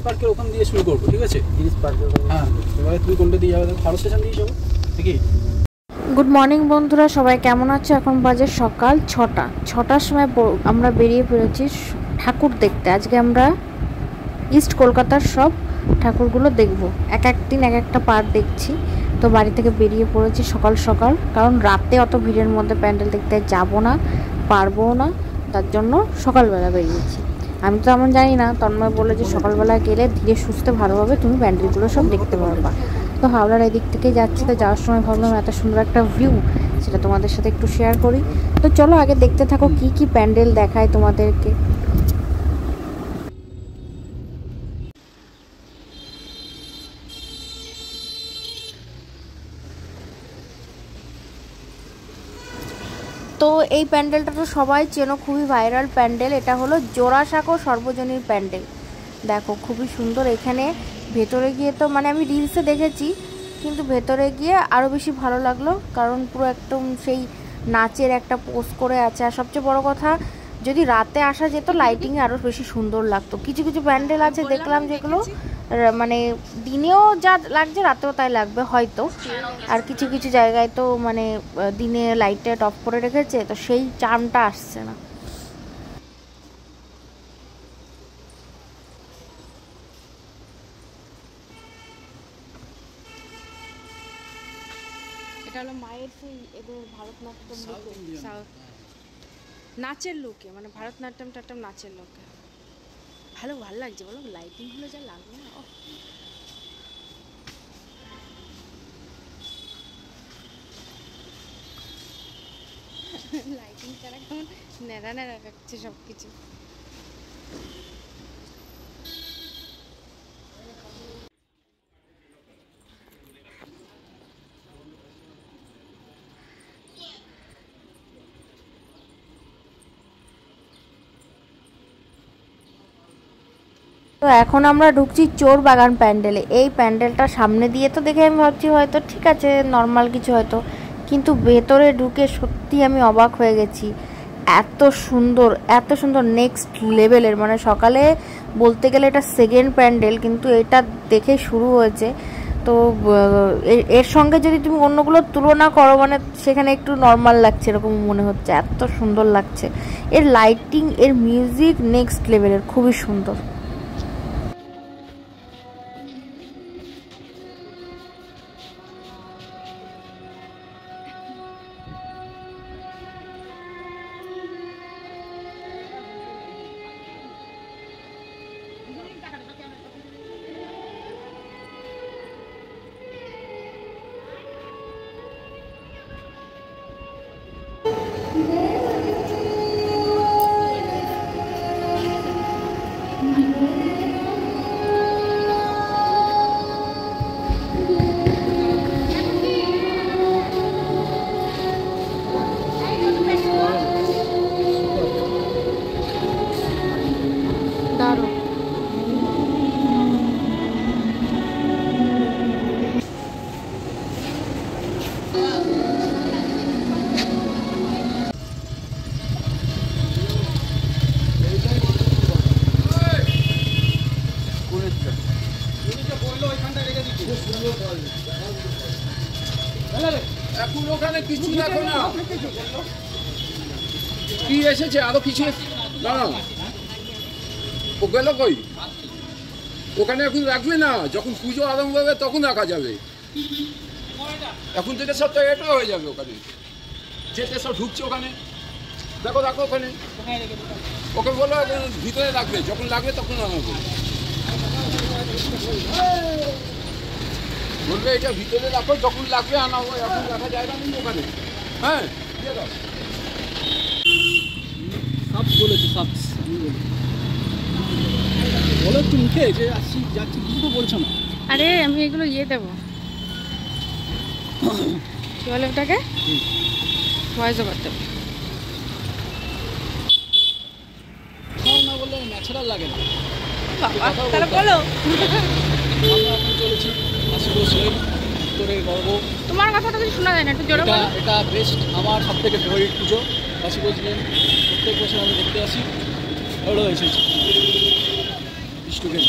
পার্কের ওখান দিয়ে শুরু করবো, ঠিক আছে? গিরিশ পার্কের ওখানে। হ্যাঁ, এবারে তুমি কোনটা দিয়ে যাবে? ভালো স্টেশন দিয়ে যাবো নাকি? গুড মর্নিং বন্ধুরা, সবাই কেমন আছো? এখন বাজে সকাল 6টার সময় আমরা বেরিয়ে পড়েছি ঠাকুর দেখতে। আজকে আমরা ইস্ট কলকাতার সব ঠাকুরগুলো দেখব। এক একদিন এক একটা পার্ট দেখছি। তো বাড়ি থেকে বেরিয়ে পড়েছি সকাল সকাল, কারণ রাতে অত ভিড়ের মধ্যে প্যান্ডেল দেখতে যাব না, পারবো না, তার জন্য সকালবেলা বেরিয়েছি। আমি তো এমন জানি না, তন্ময় বলে যে সকালবেলা গেলে ধীরে সুস্থে ভালোভাবে তুমি প্যান্ডেলগুলো সব দেখতে পারবা। তো হাওড়ার এদিক থেকে যাচ্ছি, তো যাওয়ার সময় ভাবলাম এত সুন্দর একটা ভিউ, সেটা তোমাদের সাথে একটু শেয়ার করি। তো চলো আগে দেখতে থাকো কি কি প্যান্ডেল দেখায় তোমাদেরকে। তো এই প্যান্ডেলটা তো সবাই চেনো, খুবই ভাইরাল প্যান্ডেল। এটা হলো জোড়াসাঁকো সর্বজনীন প্যান্ডেল। দেখো খুবই সুন্দর। এখানে ভেতরে গিয়ে তো মানে আমি রিলসে দেখেছি, কিন্তু ভেতরে গিয়ে আরও বেশি ভালো লাগলো, কারণ পুরো একদম সেই নাচের একটা পোস্ট করে আছে। আর সবচেয়ে বড় কথা, যদি রাতে আসা যেত লাইটিংয়ে আরও বেশি সুন্দর লাগতো। কিছু কিছু প্যান্ডেল আছে দেখলাম যেগুলো মানে দিনেও যা লাগছে রাতেও তাই লাগবে হয়তো, আর কিছু কিছু জায়গায় তো মানে দিনে লাইটটা অফ করে রেখেছে, তো সেই চার্মটা আসছে না। এটা হলো মায়ের সেই এদের ভারতনাট্যম নাচের লোকে, মানে ভারতনাট্যম টাট্যম নাচের লোকে ভালো লাগছে বলো। লাইটিং হলে যা লাগবে না, লাইটিং ছাড়া কেমন নেড়া নেড়া লাগছে সব কিছু। তো এখন আমরা ঢুকছি চোর বাগান প্যান্ডেলে। এই প্যান্ডেলটা সামনে দিয়ে তো দেখে আমি ভাবছি হয়তো ঠিক আছে, নর্মাল কিছু হয়তো, কিন্তু ভেতরে ঢুকে সত্যি আমি অবাক হয়ে গেছি। এত সুন্দর, এত সুন্দর, নেক্সট লেভেলের। মানে সকালে বলতে গেলে এটা সেকেন্ড প্যান্ডেল, কিন্তু এটা দেখে শুরু হয়েছে। তো এর সঙ্গে যদি তুমি অন্যগুলোর তুলনা করো, মানে সেখানে একটু নর্মাল লাগছে এরকম মনে হচ্ছে। এত সুন্দর লাগছে, এর লাইটিং, এর মিউজিক নেক্সট লেভেলের, খুবই সুন্দর। এখন ওখানে কিছু দেখো না, কি এসেছে আরো কিছু না, ও গেল কই? ওখানে এখন রাখবে না, যখন পুজো আরম্ভ হবে তখন রাখা যাবে। এখন থেকে সব তো এটা হয়ে যাবে। ওখানে যেতে সব ঢুকছে, ওখানে দেখো রাখো ওখানে। ওকে বলো ভিতরে রাখবে, যখন লাগবে তখন আনাবো। বলবে এটা ভিতরে রাখো, যখন লাগবে আনাবো, এখন রাখা জায়গা নেই ওখানে। হ্যাঁ সব বলেছি, সব বলো একটু মুখে যে আসছি যাচ্ছি, কিছু তো বলছো না। আরে আমি এগুলো দেবো, কি বলে ওটাকে, ভয়েস ওভার দেবো। না বললে ন্যাচারাল লাগে না। তাহলে বলো। আমরা এখন চলেছি উত্তরের গর্ব। তোমার কথাটা কিছু শোনা যায় না, একটু জোরে বলো। এটা বেস্ট, আমার সব থেকে ফেভারিট পুজো কাশীগঞ্জ মেন। প্রত্যেক বছর আমি দেখতে আসি, এবারও এসেছি বিষ্ণুকে।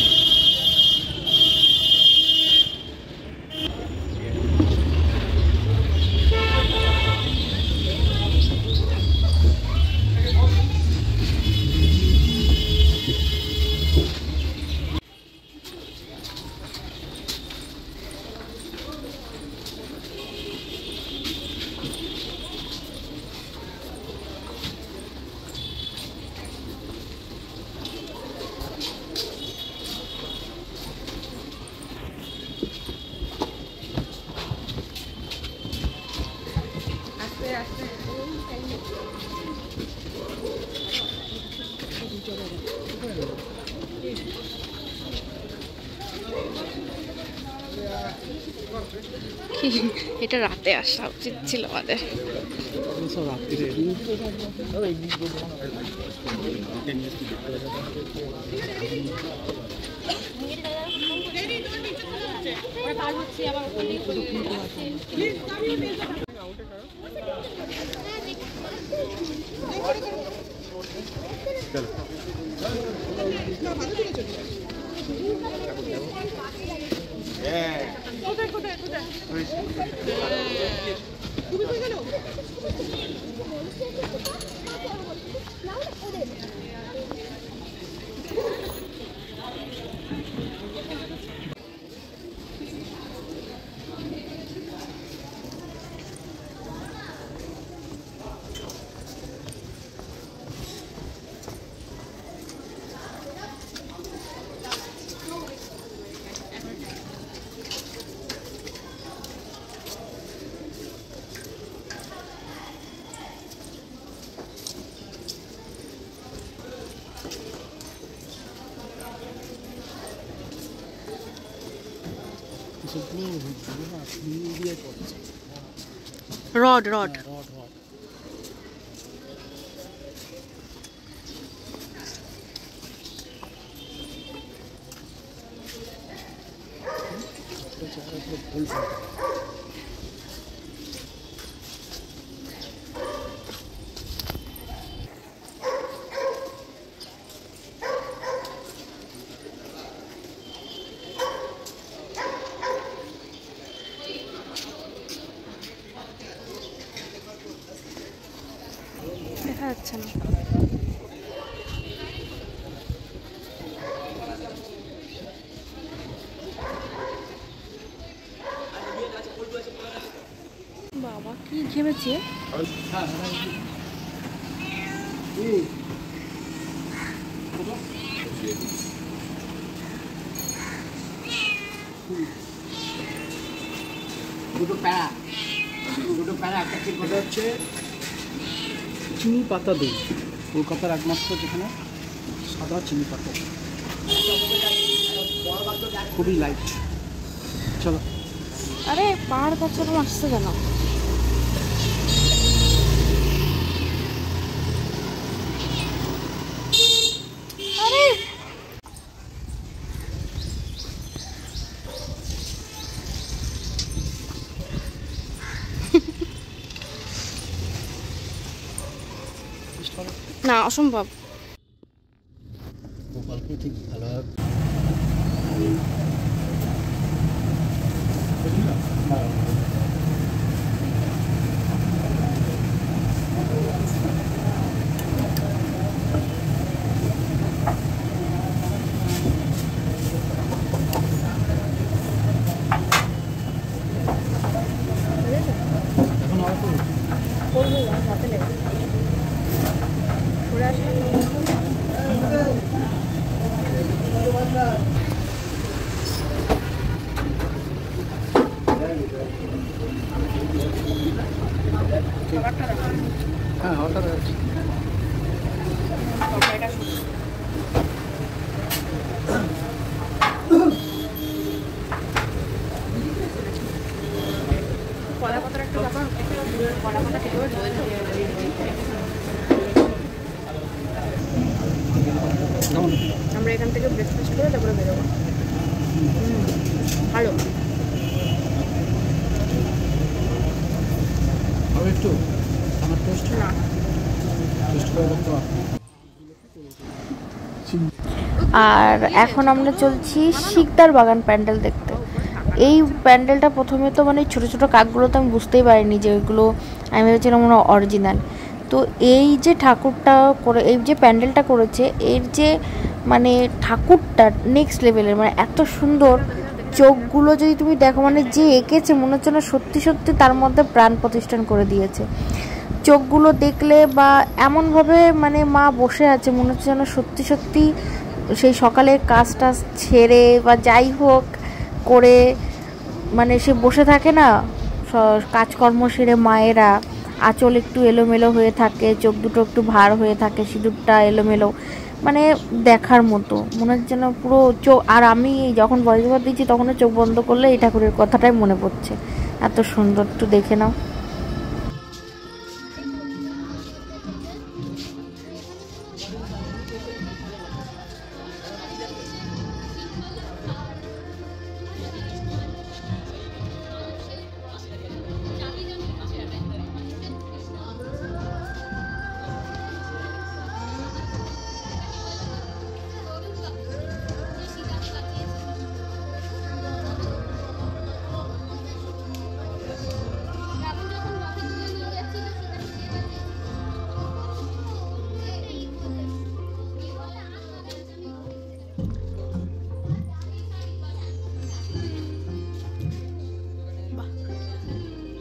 এটা রাতে আসা উচিত ছিল আমাদের। রড রড দেখা যাচ্ছে না। বাবা কি ঘেমেছে। দুটো প্যারা একটা ঠিক হচ্ছে চিনি পাতা দই, কলকাতার একমাত্র যেখানে সাদা চিনি পাতা, খুবই লাইট। চলো। আরে পাহাড় গাছের আসছে কেন? আরে না, অসম্ভব। গোপালকে ঠিক ভালো হ্যাঁ হঠাৎ আছে। আমরা এখান থেকে ব্রেকফাস্ট করে তারপরে বেরোবো। ভালো একটু আমার টেস্ট না। করে দেখতে। আর এখন আমরা চলছি শিকদার বাগান প্যান্ডেল দেখতে। এই প্যান্ডেলটা প্রথমে তো মানে ছোটো ছোটো কাকগুলো তো আমি বুঝতেই পারিনি যে ওইগুলো, আমি ভেবেছিলাম মনে অরিজিনাল। তো এই যে ঠাকুরটা করে, এই যে প্যান্ডেলটা করেছে, এর যে মানে ঠাকুরটা নেক্সট লেভেলের, মানে এত সুন্দর। চোখগুলো যদি তুমি দেখো, মানে যে এঁকেছে মনে হচ্ছে না সত্যি সত্যি তার মধ্যে প্রাণ প্রতিষ্ঠান করে দিয়েছে। চোখগুলো দেখলে বা এমনভাবে মানে মা বসে আছে মনে হচ্ছে যেন সত্যি সত্যি সেই সকালের কাজটা ছেড়ে বা যাই হোক করে মানে সে বসে থাকে না, কাজকর্ম সেরে মায়েরা, আঁচল একটু এলোমেলো হয়ে থাকে, চোখ দুটো একটু ভার হয়ে থাকে, সিঁদুরটা এলোমেলো, মানে দেখার মতো মনে হচ্ছে যেন পুরো চোখ। আর আমি যখন ভয়েস ওভার দিচ্ছি তখনও চোখ বন্ধ করলে এই ঠাকুরের কথাটাই মনে পড়ছে, এত সুন্দর। একটু দেখে নাও।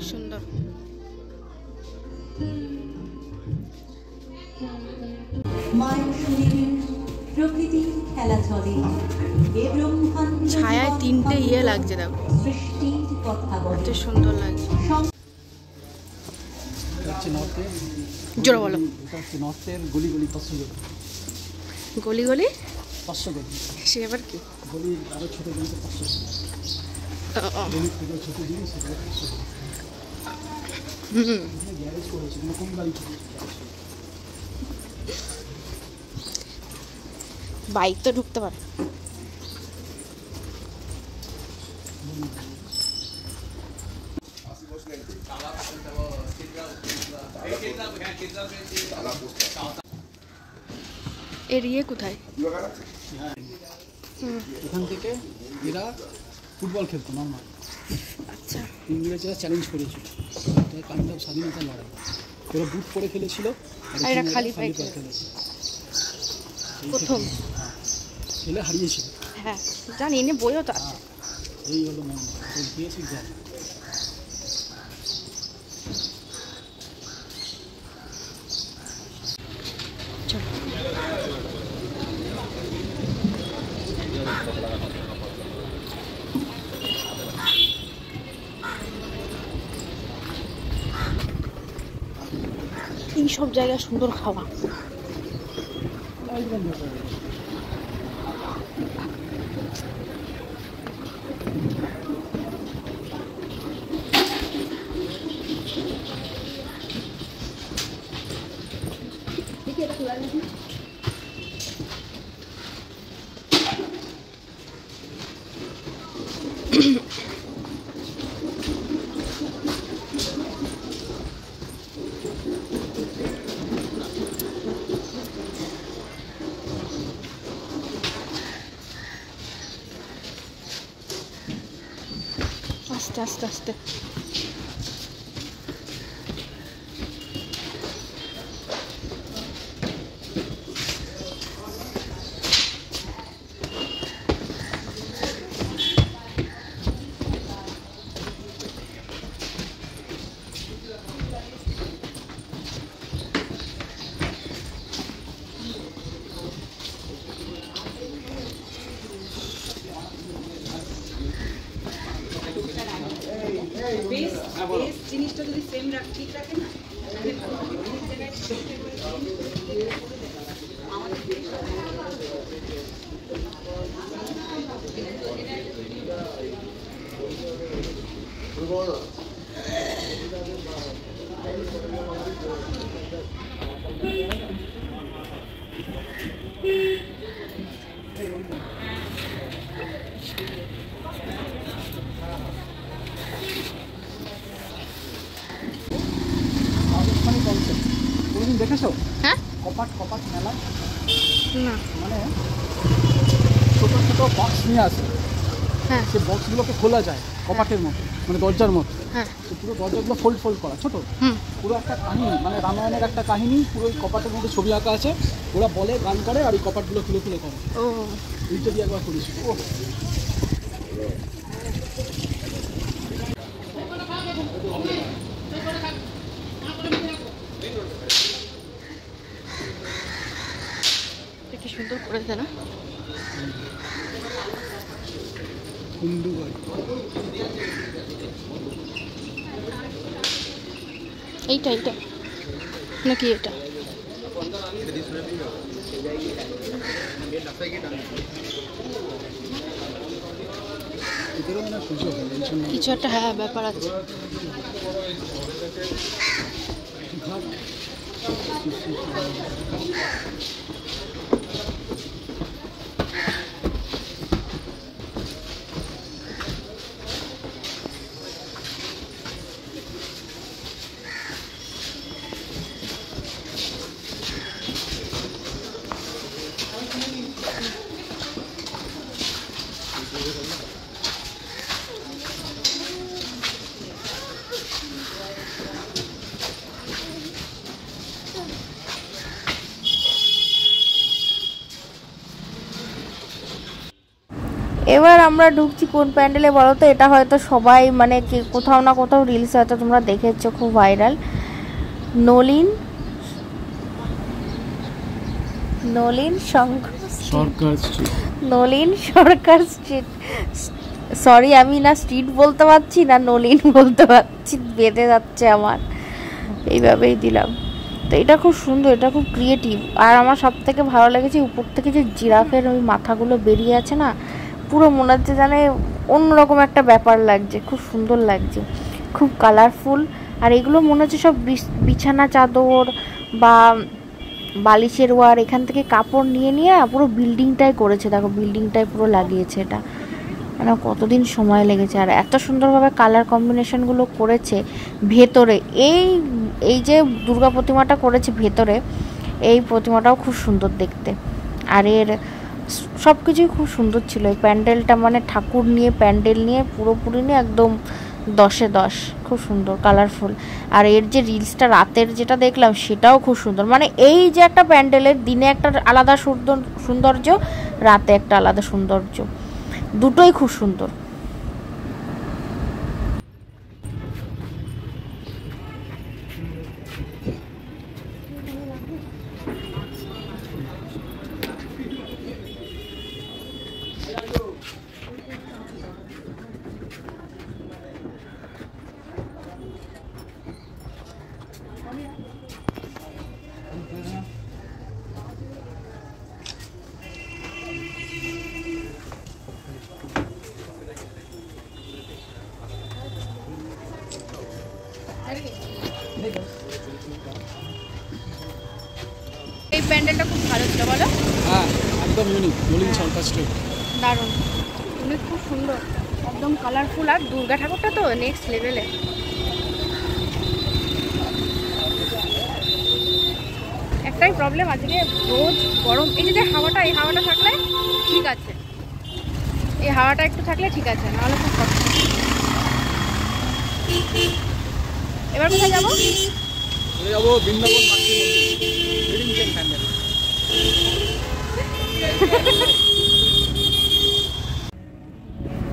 সুন্দর। প্রকৃতির খেলা চলে, এ ব্রহ্মাণ্ড ছায়ায় তিনটে ইয়ে লাগছে, দেখো সৃষ্টির কথা বলে। কত সুন্দর লাগছে। এটা হচ্ছে নর্থের, জোরে বলো। এটা হচ্ছে নর্থের গলি গলি 500 গলি, গলি গলি 500 গলি, সে আবার কি? গলি আরো ছোট গলিতে 500 গলি থেকে ছোট জিনিস সেটা 500 গলি। গ্যারেজ করেছে, কোনো কোন গাড়ি বাইক তো ঢুকতে পারে। এর ইয়ে কোথায়? এখান থেকে এরা ফুটবল খেলতো নর্মাল। আচ্ছা, ইংরেজরা চ্যালেঞ্জ করেছিল, এটা কাইন্ড অফ স্বাধীনতার লড়াই। ওরা বুট পরে খেলেছিল, আর এরা খালি পায়ে খেলেছে। প্রথম খেলে হারিয়েছিল। হ্যাঁ জানি, এনে বইও তো আছে। এই হলো মন দিয়েছি জান। এই সব জায়গায় সুন্দর খাওয়া। আস্তে আস্তে আস্তে। জিনিসটা যদি সেম ঠিক রাখে না কোনদিন দেখেছো? হ্যাঁ, কপাট কপাট মেলা, না মানে ছোটো ছোটো বক্স নিয়ে আসে। হ্যাঁ সে বক্সগুলোকে খোলা যায় কপাটের মতো, মানে দরজার মতো। হ্যাঁ তো পুরো দরজাগুলো ফোল্ড ফোল্ড করা ছোটো, হুম পুরো একটা কাহিনী, মানে রামায়ণের একটা কাহিনী পুরো ওই কপাটের মধ্যে ছবি আঁকা আছে। ওরা বলে গান করে আর এই কপাটগুলো খুলে খুলে করে। ও এইটা দিয়ে একবার করেছিল। ও কি সুন্দর করেছে না? হিন্দু বাড়ি। এইটা এইটা নাকি এটা? ভিতরে মনে হয় পুজো হবে এই জন্য কিছু একটা হ্যাঁ ব্যাপার আছে। এবার আমরা ঢুকছি কোন প্যান্ডেলে বলো তো? এটা হয়তো সবাই মানে কোথাও না কোথাও রিলস হয়তো তোমরা দেখেছো, খুব ভাইরাল। নলিন সরকার স্ট্রিট। সরি, আমি না স্ট্রিট বলতে পারছি না নলিন বলতে পারছি, বেঁধে যাচ্ছে আমার, এইভাবেই দিলাম। তো এটা খুব সুন্দর, এটা খুব ক্রিয়েটিভ। আর আমার সব থেকে ভালো লেগেছে উপর থেকে যে জিরাফের ওই মাথাগুলো বেরিয়ে আছে না, পুরো মনে হচ্ছে জানে অন্যরকম একটা ব্যাপার লাগছে, খুব সুন্দর লাগছে, খুব কালারফুল। আর এগুলো মনে হচ্ছে সব বিছানা চাদর বা বালিশের ওয়ার এখান থেকে কাপড় নিয়ে নিয়ে পুরো বিল্ডিংটাই করেছে। দেখো বিল্ডিংটাই পুরো লাগিয়েছে এটা, মানে কতদিন সময় লেগেছে। আর এত সুন্দরভাবে কালার কম্বিনেশনগুলো করেছে ভেতরে। এই যে দুর্গা প্রতিমাটা করেছে ভেতরে, এই প্রতিমাটাও খুব সুন্দর দেখতে। আর এর সব কিছুই খুব সুন্দর ছিল। এই প্যান্ডেলটা মানে ঠাকুর নিয়ে প্যান্ডেল নিয়ে পুরোপুরি নিয়ে একদম 10-এ 10, খুব সুন্দর কালারফুল। আর এর যে রিলসটা রাতের যেটা দেখলাম সেটাও খুব সুন্দর। মানে এই যে একটা প্যান্ডেলের দিনে একটা আলাদা সৌন্দর্য, রাতে একটা আলাদা সৌন্দর্য, দুটোই খুব সুন্দর। এই প্যান্ডেলটা খুব ভালো ছিল বলো? হ্যাঁ একদম ইউনিক, নলিন সরকার স্ট্রিট দারুণ, ইউনিক, খুব সুন্দর, একদম কালারফুল। আর দুর্গা ঠাকুরটা তো নেক্সট লেভেলে। একটাই প্রবলেম আজকে, রোজ গরম। এই যে হাওয়াটা, এই হাওয়াটা থাকলে ঠিক আছে, এই হাওয়াটা একটু থাকলে ঠিক আছে, নাহলে খুব কষ্ট। এবার কোথায় যাবো? যাবো বৃন্দাবন প্যান্ডেল।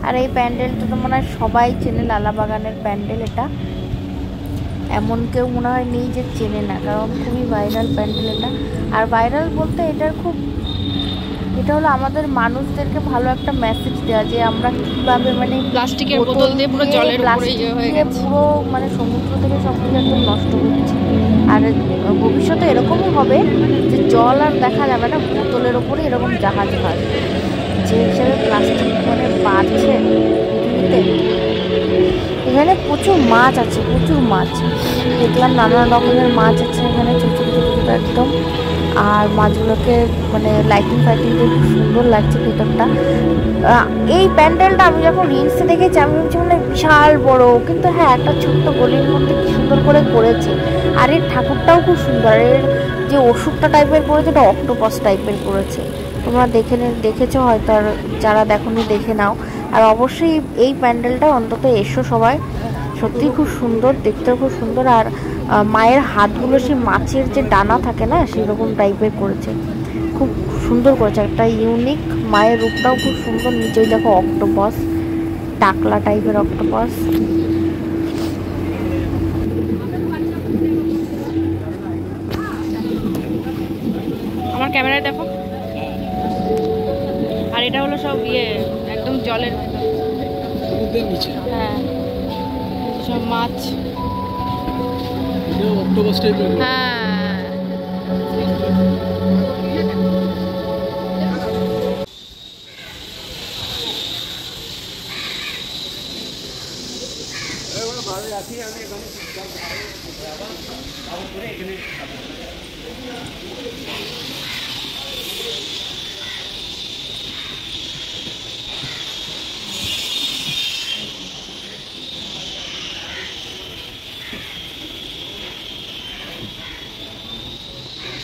আর এই প্যান্ডেলটা তো মনে হয় সবাই চেনে, লালাবাগানের প্যান্ডেল এটা। এমন কেউ মনে হয় নেই যে চেনে না, কারণ খুবই ভাইরাল প্যান্ডেল এটা। আর ভাইরাল বলতে এটা হলো আমাদের মানুষদেরকে ভালো একটা মেসেজ দেওয়া, যে আমরা কীভাবে মানে প্লাস্টিকের বোতল দিয়ে পুরো জলের উপরে ইয়ে হয়ে গেছে, পুরো মানে সমুদ্র থেকে সব কিছু একদম নষ্ট করছি। আর ভবিষ্যতে এরকমও হবে যে জল আর দেখা যাবে না, বোতলের ওপরে এরকম জাহাজ ভাসবে। যে হিসাবে প্লাস্টিক মানে বাড়ছে পৃথিবীতে। এখানে প্রচুর মাছ আছে, প্রচুর মাছ দেখলাম, নানা রকমের মাছ আছে এখানে, ছোটো ছোটো ছোটো একদম। আর মাছগুলোকে মানে লাইটিং ফাইটিং দিয়ে খুব সুন্দর লাগছে ভেতরটা। এই প্যান্ডেলটা আমি যখন রিলসে দেখেছি আমি ভাবছি মানে বিশাল বড়, কিন্তু হ্যাঁ একটা ছোট্ট গলির মধ্যে কি সুন্দর করে করেছে। আর এর ঠাকুরটাও খুব সুন্দর। এর যে ওষুধটা টাইপের করেছে এটা অক্টোপাস টাইপের করেছে, তোমরা দেখেছো হয়তো, আর যারা দেখোনি দেখে নাও। আর অবশ্যই এই প্যান্ডেলটা অন্তত এসো সবাই, সত্যিই খুব সুন্দর, দেখতেও খুব সুন্দর। আর মায়ের হাতগুলো সেই মাছের যে ডানা থাকে না সেরকম টাইপের করেছে, খুব সুন্দর করেছে, একটা ইউনিক। মায়ের রূপটাও খুব সুন্দর, নিচেই দেখো অক্টোপাস, টাকলা টাইপের অক্টোপাস। আমার ক্যামেরায় দেখো। আর এটা হলো সব একদম জলের ভেতর, সমুদ্রের নিচে। হ্যাঁ সব মাছ। অক্টোপাস টাইপের। হ্যাঁ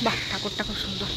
বাহ, ঠাকুরটা খুব সুন্দর।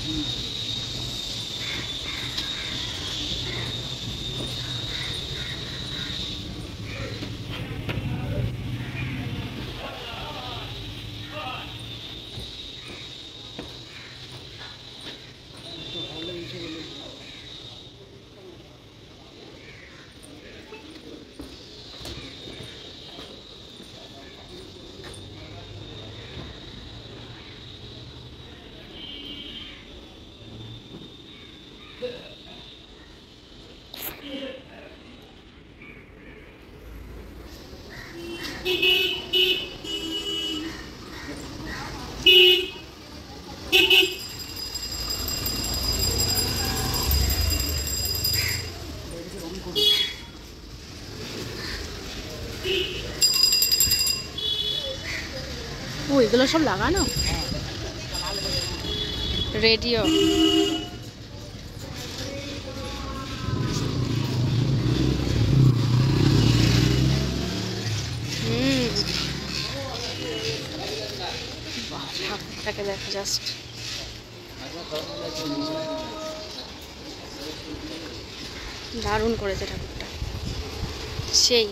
ও, এগুলো সব লাগানো রেডিও। ঠাকুরটাকে দেখো জাস্ট, দারুণ করেছে ঠাকুরটা, সেই।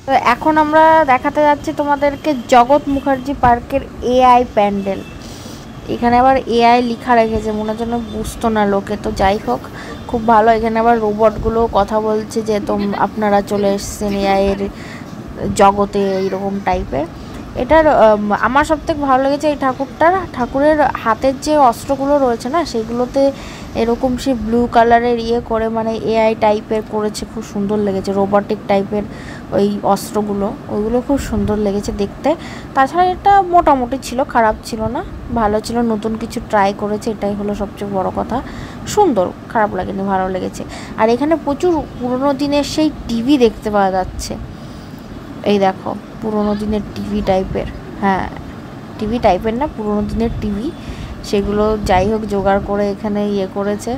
তো এখন আমরা দেখাতে যাচ্ছি তোমাদেরকে জগৎ মুখার্জি পার্কের এআই প্যান্ডেল। এখানে আবার এআই লেখা রেখেছে, মনে যেন বুঝতো না লোকে। তো যাই হোক, খুব ভালো। এখানে আবার রোবটগুলো কথা বলছে যে আপনারা চলে এসেছেন এআই এর জগতে, এইরকম টাইপের। এটার আমার সবথেকে ভালো লেগেছে এই ঠাকুরের হাতের যে অস্ত্রগুলো রয়েছে না, সেগুলোতে এরকম সে ব্লু কালারের করে মানে এআই টাইপের করেছে, খুব সুন্দর লেগেছে। রোবটিক টাইপের ওই অস্ত্রগুলো, ওইগুলো খুব সুন্দর লেগেছে দেখতে। তাছাড়া এটা মোটামুটি ছিল, খারাপ ছিল না, ভালো ছিল। নতুন কিছু ট্রাই করেছে, এটাই হলো সবচেয়ে বড় কথা। সুন্দর, খারাপ লাগেনি, ভালো লেগেছে। আর এখানে প্রচুর পুরোনো দিনের সেই টিভি দেখতে পাওয়া যাচ্ছে। এই দেখো, পুরোনো দিনের টিভি টাইপের, হ্যাঁ টিভি টাইপের না, পুরোনো দিনের টিভি, সেগুলো যাই হোক জোগাড় করে এখানে করেছে।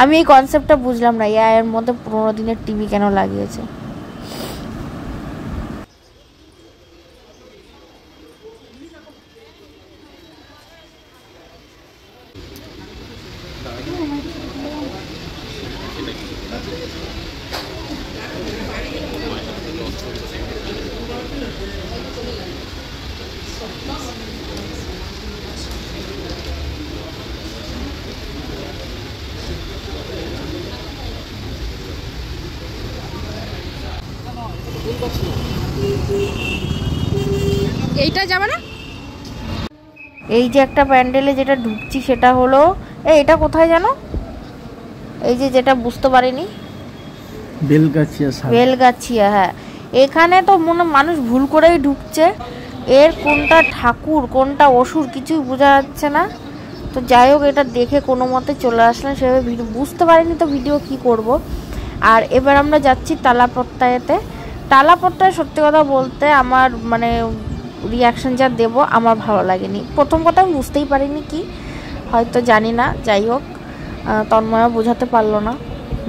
আমি এই কনসেপ্টটা বুঝলাম না, এর মধ্যে পুরোনো দিনের টিভি কেন লাগিয়েছে। এইটা যাবে না। এই যে একটা প্যান্ডেলে যেটা ঢুকছি সেটা হলো, এটা কোথায় জানো? এই যে যেটা বুঝতে পারিনি, বেলগাছিয়া। হ্যাঁ, এখানে তো মানুষ ভুল করেই ঢুকছে। এর কোনটা ঠাকুর কোনটা অসুর কিছুই বোঝা যাচ্ছে না। তো যাই হোক, এটা দেখে কোনো মতে চলে আসলাম, সেভাবে ভিডিও বুঝতে পারিনি, তো ভিডিও কি করব। আর এবার আমরা যাচ্ছি তালাপট্টাতে। তালাপট্টায় সত্যি কথা বলতে আমার মানে রিয়াকশান যা দেব, আমার ভালো লাগেনি। প্রথম কথা আমি বুঝতেই পারিনি, কি হয়তো জানি না। যাই হোক, তন্ময়া বোঝাতে পারলো না,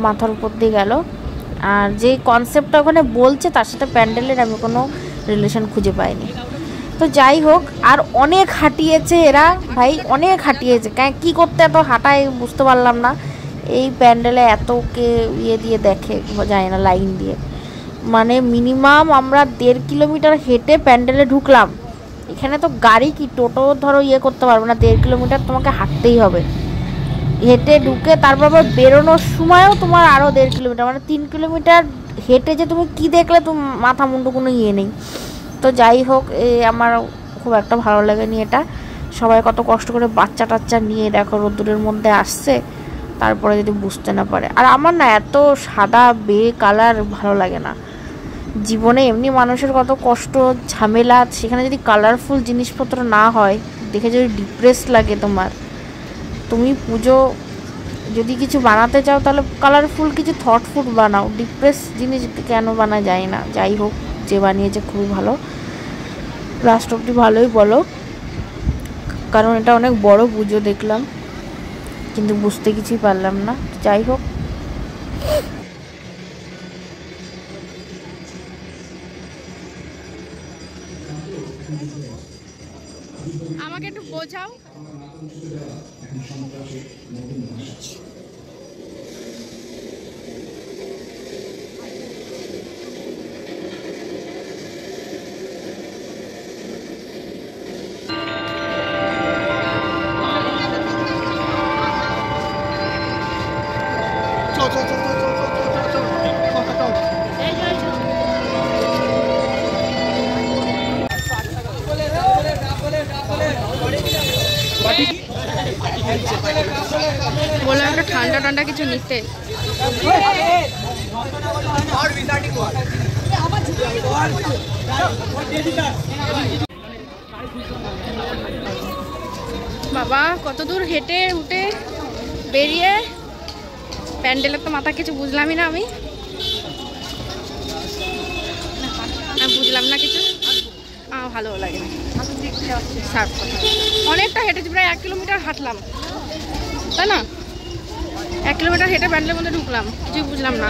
মাথার উপর দিয়ে গেল। আর যে কনসেপ্টটা ওখানে বলছে তার সাথে প্যান্ডেলের আমি কোনো রিলেশন খুঁজে পাইনি। তো যাই হোক, আর অনেক হাঁটিয়েছে এরা, ভাই অনেক হাঁটিয়েছে। কী করতে এত হাঁটায় বুঝতে পারলাম না। এই প্যান্ডেলে এতকে দিয়ে দেখে যায় না, লাইন দিয়ে। মানে মিনিমাম আমরা 1.5 কিলোমিটার হেঁটে প্যান্ডেলে ঢুকলাম। এখানে তো গাড়ি কি টোটো ধরো করতে পারবে না, 1.5 কিলোমিটার তোমাকে হাঁটতেই হবে। হেঁটে ঢুকে তারপর আবার বেরোনোর সময়ও তোমার আরও 1.5 কিলোমিটার, মানে 3 কিলোমিটার হেঁটে যে তুমি কি দেখলে, তুমি মাথা মুন্ডু কোনো নেই। তো যাই হোক, আমার খুব একটা ভালো লাগেনি এটা। সবাই কত কষ্ট করে বাচ্চা টাচ্চা নিয়ে দেখো রোদ্দুরের মধ্যে আসছে, তারপরে যদি বুঝতে না পারে। আর আমার না এত সাদা বে কালার ভালো লাগে না জীবনে। এমনি মানুষের কত কষ্ট ঝামেলা, সেখানে যদি কালারফুল জিনিসপত্র না হয়, দেখে যদি ডিপ্রেস লাগে তোমার। তুমি পুজো যদি কিছু বানাতে চাও তাহলে কালারফুল কিছু থটফুল বানাও, ডিপ্রেস জিনিস কেন বানা যায় না। যাই হোক, যে বানিয়েছে খুবই ভালো, লাস্ট অবধি ভালোই বলো, কারণ এটা অনেক বড় পুজো দেখলাম, কিন্তু বুঝতে কিছুই পারলাম না। যাই হোক, আমাকে একটু বোঝাও। বললাম একটা ঠান্ডা ঠান্ডা কিছু নিতে। বাবা কত দূর হেঁটে উঠে বেরিয়ে, প্যান্ডেলের তো মাথা কিছু বুঝলামই না আমি, বুঝলাম না কিছু, ভালো লাগে না। অনেকটা হেঁটেছি, প্রায় 1 কিলোমিটার হাঁটলাম, তাই না? 1 কিলোমিটার হেঁটে প্যান্ডেলের মধ্যে ঢুকলাম, কিছুই বুঝলাম না।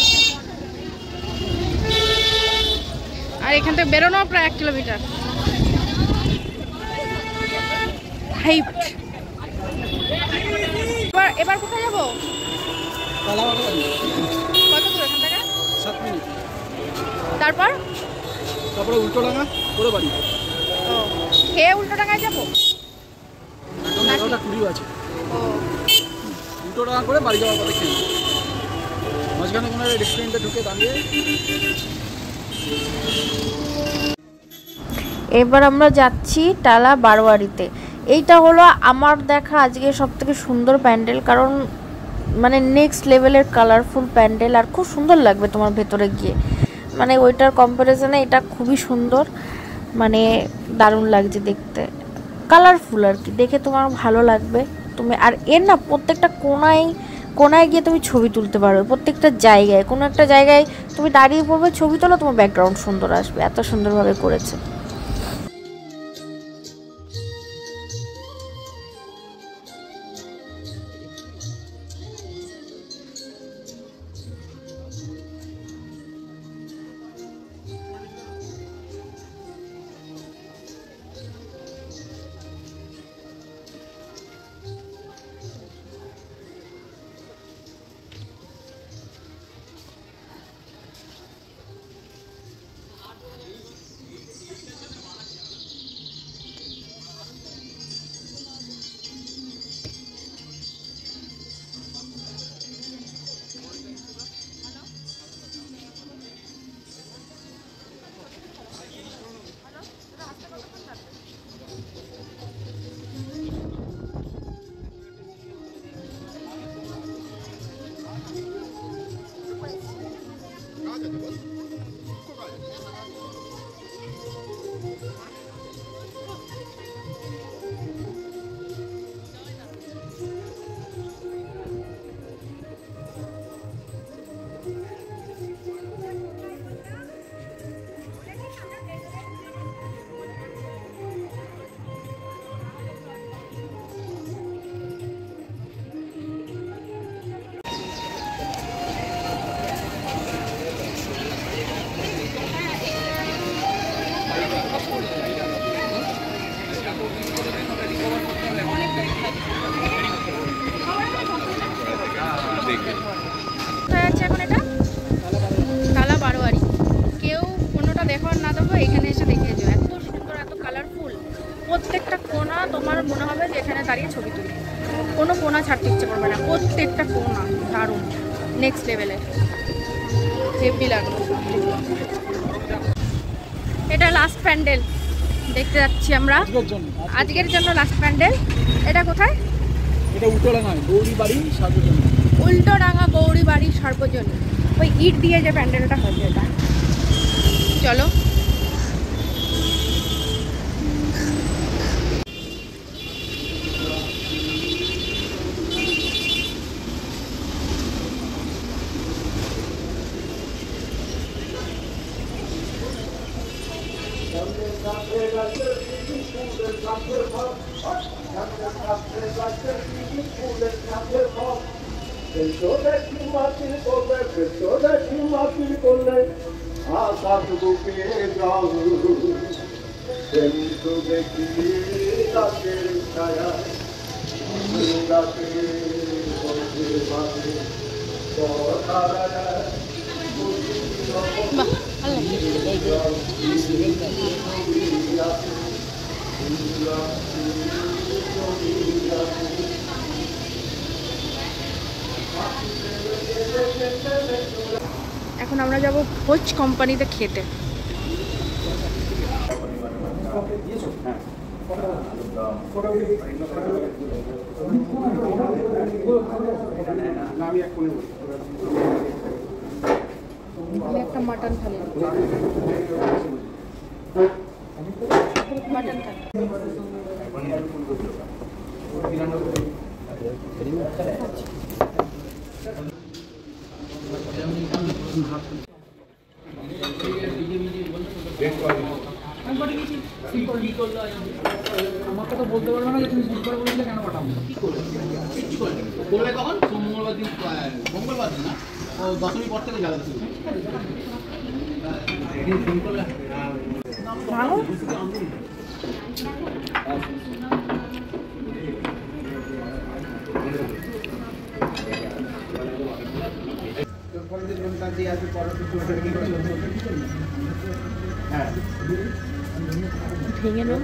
আর এখান থেকে বেরোনো প্রায় 1 কিলোমিটার। এবার কোথায় যাবো? কত দূর এখান থেকে? 7 মিনিট। তারপর তারপরে উল্টোডাঙ্গা করে বাড়ি। ও, খেয়ে উল্টোডাঙ্গায় যাবো? এখন 11:20 আছে। ও, উল্টোডাঙ্গা করে বাড়ি যাওয়ার পথে খেয়ে মাঝখানে কোনো রেস্টুরেন্টে ঢুকে দাঁড়িয়ে। এবার আমরা যাচ্ছি টালা বারোয়ারিতে। এইটা হলো আমার দেখা আজকে সবথেকে সুন্দর প্যান্ডেল, কারণ মানে নেক্সট লেভেলের কালারফুল প্যান্ডেল, আর খুব সুন্দর লাগবে তোমার ভেতরে গিয়ে। মানে ওইটার কম্প্যারিজনে এটা খুবই সুন্দর, মানে দারুণ লাগছে দেখতে, কালারফুল আর কি, দেখে তোমার ভালো লাগবে। তুমি আর এর না প্রত্যেকটা কোনায় গিয়ে তুমি ছবি তুলতে পারবে, প্রত্যেকটা জায়গায়, কোনো একটা জায়গায় তুমি দাঁড়িয়ে পড়বে, ছবি তোলো, তোমার ব্যাকগ্রাউন্ড সুন্দর আসবে, এত সুন্দরভাবে করেছে। কোথায় আছে এখন এটা? টালা বারোয়ারি। কেউ কোনোটা দেখার না দেবো, এখানে এসে দেখে যাও, এত সুন্দর, এত কালারফুল, প্রত্যেকটা কোণা তোমার মনে হবে যে এখানে দাঁড়িয়ে ছবি তুলি, কোনো কোণা ছাড়তে ইচ্ছে করবে না, প্রত্যেকটা কোণা দারুণ, নেক্সট লেভেলের, হেভি লাগলো। এটা লাস্ট প্যান্ডেল, দেখতে যাচ্ছি আমরা আজকের জন্য আজকের জন্য লাস্ট প্যান্ডেল। এটা কোথায়? এটা উত্তরাঙ্গায় গৌরী বাড়ি সার্বজনীন। উল্টোডাঙ্গা গৌরী বাড়ি সর্বজনীন, ওই ইট দিয়ে যে প্যান্ডেলটা হয়েছে এটা। চলো বাহ, ভালো লাগছে। এখন আমরা যাব ভোজ কোম্পানিতে খেতে। একটা মাটন থালি, মাটন থালি। আমাকে তো বলতে পারবে না যে তুমি ভুল করে বলেছিলে কেন পাঠাবো। করবে কখন? মঙ্গলবার দিন, মঙ্গলবার দিন না, ও দশমী পর থেকে যাবে শুরু। ফোন করলে ভালো ভেঙে নাও,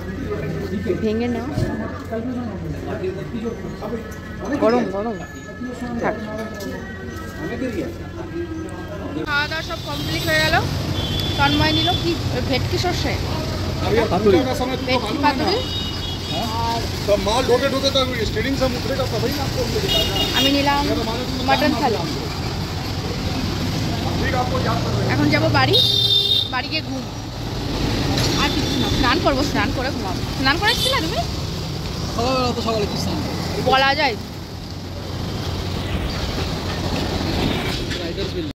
ভেঙে নাও। গরম গরম থাক। খাওয়া দাওয়া সব কমপ্লিট হয়ে গেল। তন্ময় নিল কি ভেটকি সর্ষে, ভেটকি পাতুরি। আমি নিলাম মাটন থালি। এখন যাব বাড়ি, বাড়ি গিয়ে ঘুম আর কিছু না। স্নান করবো, স্নান করে ঘুমাবো। স্নান করে এসেছিলে তুমি? সকালবেলা তো সকালে কি স্নান বলা যায়।